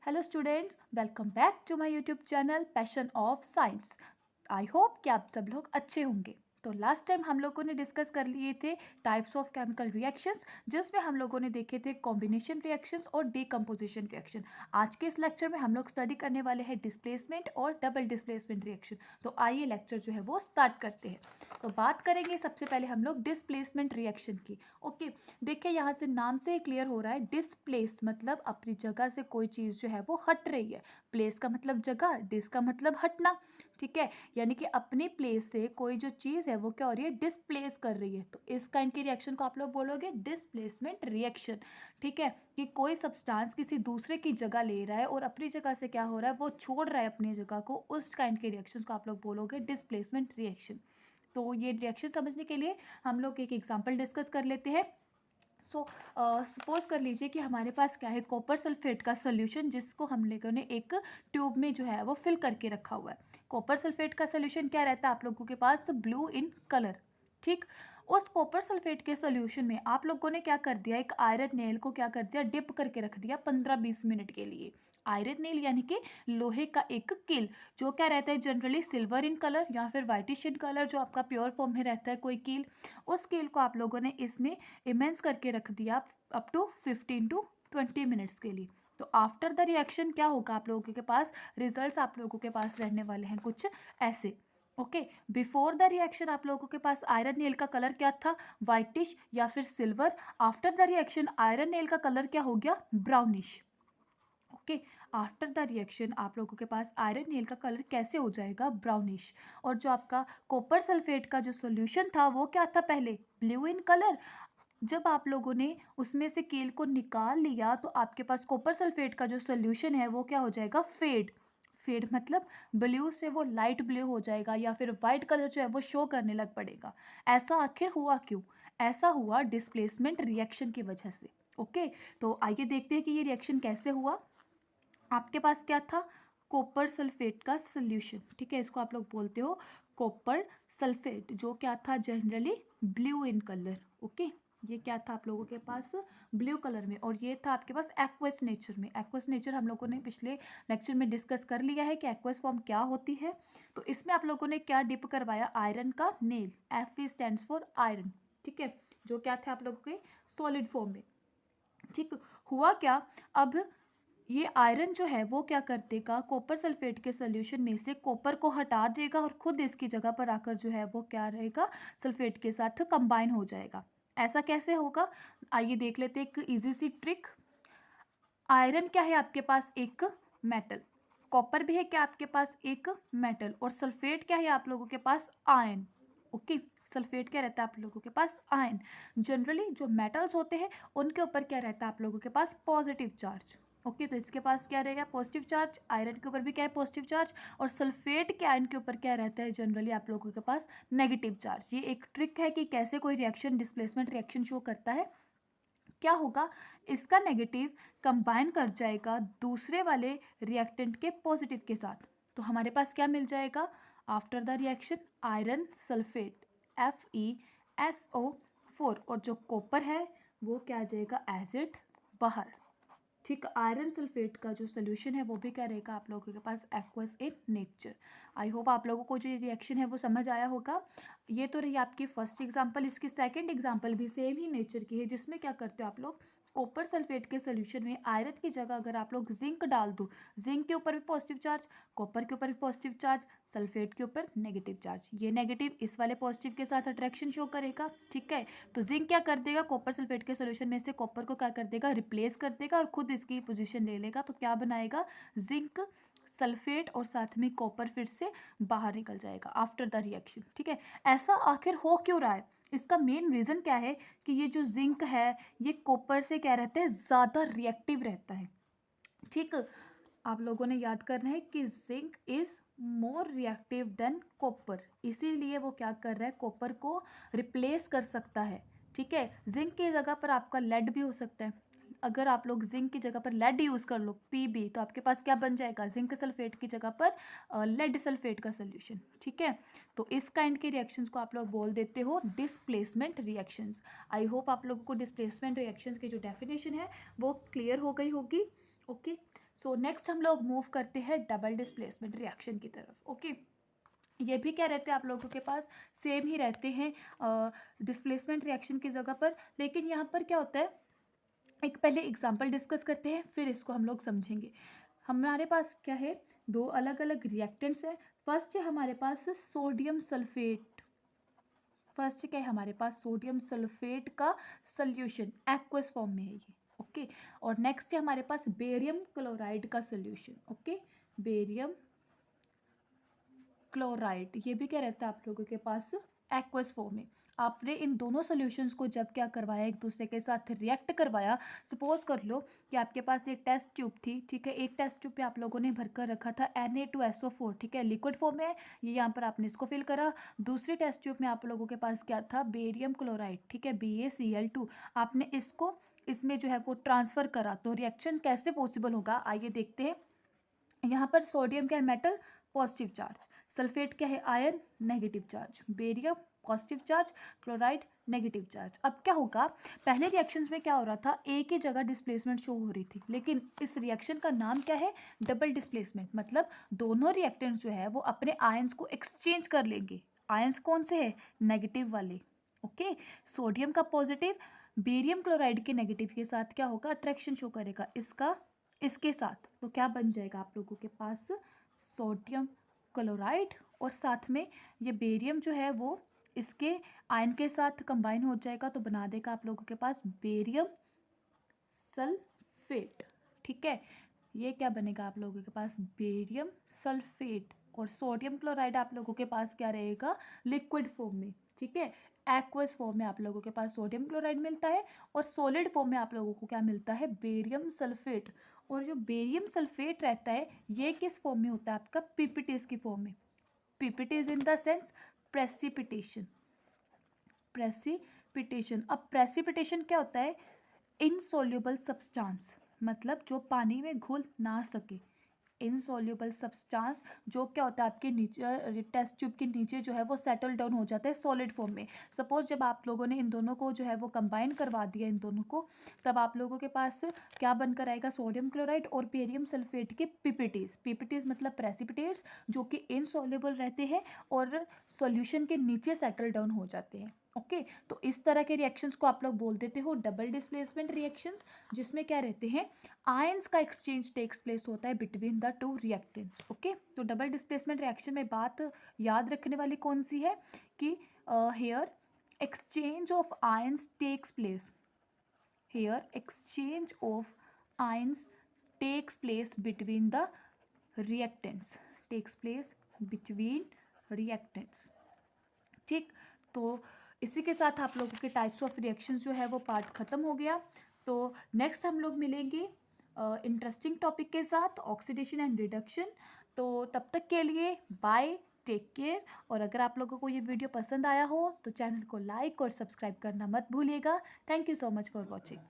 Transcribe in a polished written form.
Hello students, welcome back to my YouTube channel passion of science. I hope कि आप सब लोग अच्छे होंगे। तो लास्ट टाइम हम लोगों ने डिस्कस कर लिए थे टाइप्स ऑफ केमिकल रिएक्शंस, जिसमें हम लोगों ने देखे थे कॉम्बिनेशन रिएक्शंस और डीकम्पोजिशन रिएक्शन। आज के इस लेक्चर में हम लोग स्टडी करने वाले हैं डिस्प्लेसमेंट और डबल डिस्प्लेसमेंट रिएक्शन। तो आइए लेक्चर जो है वो स्टार्ट करते हैं। तो बात करेंगे सबसे पहले हम लोग डिस्प्लेसमेंट रिएक्शन की। ओके, देखिए यहाँ से नाम से ही क्लियर हो रहा है, डिस्प्लेस मतलब अपनी जगह से कोई चीज़ जो है वो हट रही है। प्लेस का मतलब जगह, डिस का मतलब हटना। ठीक है, यानी कि अपनी प्लेस से कोई जो चीज़ है वो क्या हो रही है, डिस्प्लेस कर रही है। तो इस काइंड के रिएक्शन को आप लोग बोलोगे डिस्प्लेसमेंट रिएक्शन। ठीक है, कि कोई सब्सटेंस किसी दूसरे की जगह ले रहा है और अपनी जगह से क्या हो रहा है, वो छोड़ रहा है अपनी जगह को। उस काइंड के रिएक्शन को आप लोग बोलोगे डिस्प्लेसमेंट रिएक्शन। तो ये रिएक्शन समझने के लिए हम लोग एक एग्जाम्पल डिस्कस कर लेते हैं। सपोज कर लीजिए कि हमारे पास क्या है, कॉपर सल्फेट का सोल्यूशन, जिसको हम लोगों ने एक ट्यूब में जो है वो फिल करके रखा हुआ है। कॉपर सल्फेट का सोल्यूशन क्या रहता है आप लोगों के पास, ब्लू इन कलर। ठीक, उस कॉपर सल्फेट के सोल्यूशन में आप लोगों ने क्या कर दिया, एक आयरन नेल को क्या कर दिया, डिप करके रख दिया 15-20 मिनट के लिए। आयरन नेल यानी कि लोहे का एक किल, जो क्या रहता है जनरली सिल्वर इन कलर या फिर वाइटिश इन कलर, जो आपका प्योर फॉर्म में रहता है कोई कील। उस कील को आप लोगों ने इसमें इमेंस करके रख दिया अप टू 15 to 20 मिनट्स के लिए। तो आफ्टर द रिएक्शन क्या होगा आप लोगों के पास, रिजल्ट्स आप लोगों के पास रहने वाले हैं कुछ ऐसे। ओके, बिफोर द रिएक्शन आप लोगों के पास आयरन नेल का कलर क्या था, वाइटिश या फिर silver. After the reaction iron nail का कलर क्या हो गया, brownish. Okay, after the reaction आप लोगों के पास आयरन नेल का कलर कैसे हो जाएगा, ब्राउनिश। और जो आपका कॉपर सल्फेट का जो सॉल्यूशन था वो क्या था, पहले ब्लू इन कलर। जब आप लोगों ने उसमें से कील को निकाल लिया तो आपके पास कॉपर सल्फेट का जो सॉल्यूशन है वो क्या हो जाएगा, फेड। फेड मतलब ब्लू से वो लाइट ब्लू हो जाएगा या फिर वाइट कलर जो है वो शो करने लग पड़ेगा। ऐसा आखिर हुआ क्यों, ऐसा हुआ डिस्प्लेसमेंट रिएक्शन की वजह से। ओके, तो आइए देखते हैं कि ये रिएक्शन कैसे हुआ। आपके पास क्या था, कॉपर सल्फेट का सोल्यूशन। ठीक है, इसको आप लोग बोलते हो कॉपर सल्फेट, जो क्या था generally blue in colour. Okay, ये क्या था आप लोगों के पास, ब्लू कलर में। और ये था आपके पास एक्वस नेचर में। एक्वस नेचर हम लोगों ने पिछले लेक्चर में डिस्कस कर लिया है कि एक्वस फॉर्म क्या होती है। तो इसमें आप लोगों ने क्या डिप करवाया, आयरन का nail, F E stands for iron. ठीक है, जो क्या थे आप लोगों के सॉलिड फॉर्म में। ठीक, हुआ क्या, अब ये आयरन जो है वो क्या कर देगा, कॉपर सल्फेट के सोल्यूशन में से कॉपर को हटा देगा और खुद इसकी जगह पर आकर जो है वो क्या रहेगा, सल्फेट के साथ कंबाइन हो जाएगा। ऐसा कैसे होगा, आइए देख लेते हैं एक इजी सी ट्रिक। आयरन क्या है आपके पास, एक मेटल। कॉपर भी है क्या आपके पास, एक मेटल। और सल्फेट क्या है आप लोगों के पास, आयन। ओके, सल्फेट क्या रहता है आप लोगों के पास, आयन। जनरली जो मेटल्स होते हैं उनके ऊपर क्या रहता है आप लोगों के पास, पॉजिटिव चार्ज। ओके, तो इसके पास क्या रहेगा, पॉजिटिव चार्ज। आयरन के ऊपर भी क्या है, पॉजिटिव चार्ज। और सल्फेट के आयन के ऊपर क्या रहता है जनरली आप लोगों के पास, नेगेटिव चार्ज। ये एक ट्रिक है कि कैसे कोई रिएक्शन डिस्प्लेसमेंट रिएक्शन शो करता है। क्या होगा, इसका नेगेटिव कंबाइन कर जाएगा दूसरे वाले रिएक्टेंट के पॉजिटिव के साथ। तो हमारे पास क्या मिल जाएगा, after the reaction iron sulphate FeSO4, और जो कॉपर है वो क्या आ जाएगा एज इट बाहर। ठीक, आयरन सल्फेट का जो सोल्यूशन है वो भी क्या रहेगा आप लोगों के पास, aqueous in nature. I hope आप लोगों को जो ये रिएक्शन है वो समझ आया होगा। ये तो रही आपकी फर्स्ट एग्जांपल। इसकी सेकंड एग्जांपल भी सेम ही नेचर की है, जिसमें क्या करते हो आप लोग, कॉपर सल्फेट के सोल्यूशन में आयरन की जगह अगर आप लोग जिंक डाल दो, जिंक के ऊपर भी पॉजिटिव चार्ज, कॉपर के ऊपर भी पॉजिटिव चार्ज, सल्फेट के ऊपर नेगेटिव चार्ज। ये नेगेटिव इस वाले पॉजिटिव के साथ अट्रैक्शन शो करेगा। ठीक है, तो जिंक क्या कर देगा, कॉपर सल्फेट के सोल्यूशन में से कॉपर को क्या कर देगा, रिप्लेस कर देगा और खुद इसकी पोजीशन ले लेगा। तो क्या बनाएगा, जिंक सल्फेट, और साथ में कॉपर फिर से बाहर निकल जाएगा आफ्टर द रिएक्शन। ठीक है, ऐसा आखिर हो क्यों रहा है, इसका मेन रीज़न क्या है कि ये जो जिंक है ये कॉपर से क्या रहता है, ज़्यादा रिएक्टिव रहता है। ठीक, आप लोगों ने याद करना है कि zinc is more reactive than copper, इसीलिए वो क्या कर रहा है, कॉपर को रिप्लेस कर सकता है। ठीक है, जिंक की जगह पर आपका लेड भी हो सकता है। अगर आप लोग जिंक की जगह पर लेड यूज़ कर लो Pb, तो आपके पास क्या बन जाएगा, जिंक सल्फेट की जगह पर लेड सल्फेट का सोल्यूशन। ठीक है, तो इस काइंड के रिएक्शंस को आप लोग बोल देते हो डिस्प्लेसमेंट रिएक्शंस। आई होप आप लोगों को डिस्प्लेसमेंट रिएक्शंस की जो डेफिनेशन है वो क्लियर हो गई होगी। ओके, सो नेक्स्ट हम लोग मूव करते हैं डबल डिस्प्लेसमेंट रिएक्शन की तरफ। ओके, ये भी क्या रहते हैं आप लोगों के पास, सेम ही रहते हैं डिस्प्लेसमेंट रिएक्शन की जगह पर, लेकिन यहाँ पर क्या होता है, एक पहले एग्जांपल डिस्कस करते हैं फिर इसको हम लोग समझेंगे। हमारे पास क्या है, दो अलग अलग रिएक्टेंट्स है। फर्स्ट है हमारे पास सोडियम सल्फेट, फर्स्ट क्या है हमारे पास सोडियम सल्फेट का सोल्यूशन, एक्वस फॉर्म में है ये। ओके, और नेक्स्ट है हमारे पास बेरियम क्लोराइड का सोल्यूशन। ओके, बेरियम क्लोराइड, ये भी क्या रहता है आप लोगों के पास एक्वस फॉर्म में। आपने इन दोनों सॉल्यूशंस को जब क्या करवाया, एक दूसरे के साथ रिएक्ट करवाया, सपोज कर लो कि आपके पास एक टेस्ट ट्यूब थी। ठीक है, एक टेस्ट ट्यूब पे आप लोगों ने भरकर रखा था Na2SO4। ठीक है, लिक्विड फॉर्म में है ये, यहाँ पर आपने इसको फिल करा। दूसरी टेस्ट ट्यूब में आप लोगों के पास क्या था, बेरियम क्लोराइड। ठीक है, BaCl2, आपने इसको इसमें जो है वो ट्रांसफर करा। तो रिएक्शन कैसे पॉसिबल होगा, आइए देखते हैं। यहाँ पर सोडियम क्या है, मेटल, पॉजिटिव चार्ज, सल्फेट क्या है, ion, negative charge, barium positive charge, chloride negative charge. अब क्या होगा, पहले रिएक्शंस में क्या हो रहा था, एक ही जगह डिस्प्लेसमेंट शो हो रही थी, लेकिन इस रिएक्शन का नाम क्या है, डबल डिस्प्लेसमेंट। मतलब दोनों रिएक्टेंट्स जो है वो अपने आयंस को एक्सचेंज कर लेंगे। आयंस कौन से है, नेगेटिव वाले। ओके, सोडियम का पॉजिटिव बेरियम क्लोराइड के नेगेटिव के साथ क्या होगा, अट्रैक्शन शो करेगा इसका इसके साथ। तो क्या बन जाएगा आप लोगों के पास, सोडियम क्लोराइड, और साथ में ये बेरियम जो है वो इसके आयन के साथ कंबाइन हो जाएगा, तो बना देगा आप लोगों के पास बेरियम सल्फेट। ठीक है, ये क्या बनेगा आप लोगों के पास, बेरियम सल्फेट। और सोडियम क्लोराइड आप लोगों के पास क्या रहेगा, लिक्विड फॉर्म में। ठीक है, एक्वस फॉर्म में आप लोगों के पास सोडियम क्लोराइड मिलता है, और सॉलिड फॉर्म में आप लोगों को क्या मिलता है, बेरियम सल्फेट। और जो बेरियम सल्फेट रहता है ये किस फॉर्म में होता है आपका, पीपीटीज की फॉर्म में। PPTs in the sense precipitation, precipitation. अब प्रेसिपिटेशन क्या होता है, इनसॉल्युबल सब्सटेंस, मतलब जो पानी में घुल ना सके। इनसॉल्युबल सब्सटेंस जो क्या होता है आपके नीचे टेस्ट ट्यूब के नीचे जो है वो सेटल डाउन हो जाता है सॉलिड फॉर्म में। सपोज जब आप लोगों ने इन दोनों को जो है वो कंबाइन करवा दिया इन दोनों को, तब आप लोगों के पास क्या बनकर आएगा, सोडियम क्लोराइड और बेरियम सल्फेट के पीपीटीज। पीपीटीज मतलब प्रेसिपिटेट्स जो कि इनसॉल्युबल रहते हैं और सॉल्यूशन के नीचे सेटल डाउन हो जाते हैं। ओके, तो इस तरह के रिएक्शंस को आप लोग बोल देते हो डबल डिस्प्लेसमेंट रिएक्शंस, जिसमें क्या रहते हैं, आयंस का एक्सचेंज टेक्स प्लेस होता है between the two reactants. Okay, तो डबल डिस्प्लेसमेंट रिएक्शन में बात याद रखने वाली कौन सी है कि here exchange of ions takes place, here exchange of ions takes place between the reactants, takes place between reactants. ठीक, तो इसी के साथ आप लोगों के टाइप्स ऑफ रिएक्शंस जो है वो पार्ट ख़त्म हो गया। तो नेक्स्ट हम लोग मिलेंगे इंटरेस्टिंग टॉपिक के साथ, ऑक्सीडेशन एंड रिडक्शन। तो तब तक के लिए बाय, टेक केयर। और अगर आप लोगों को ये वीडियो पसंद आया हो तो चैनल को लाइक और सब्सक्राइब करना मत भूलिएगा। Thank you so much for watching.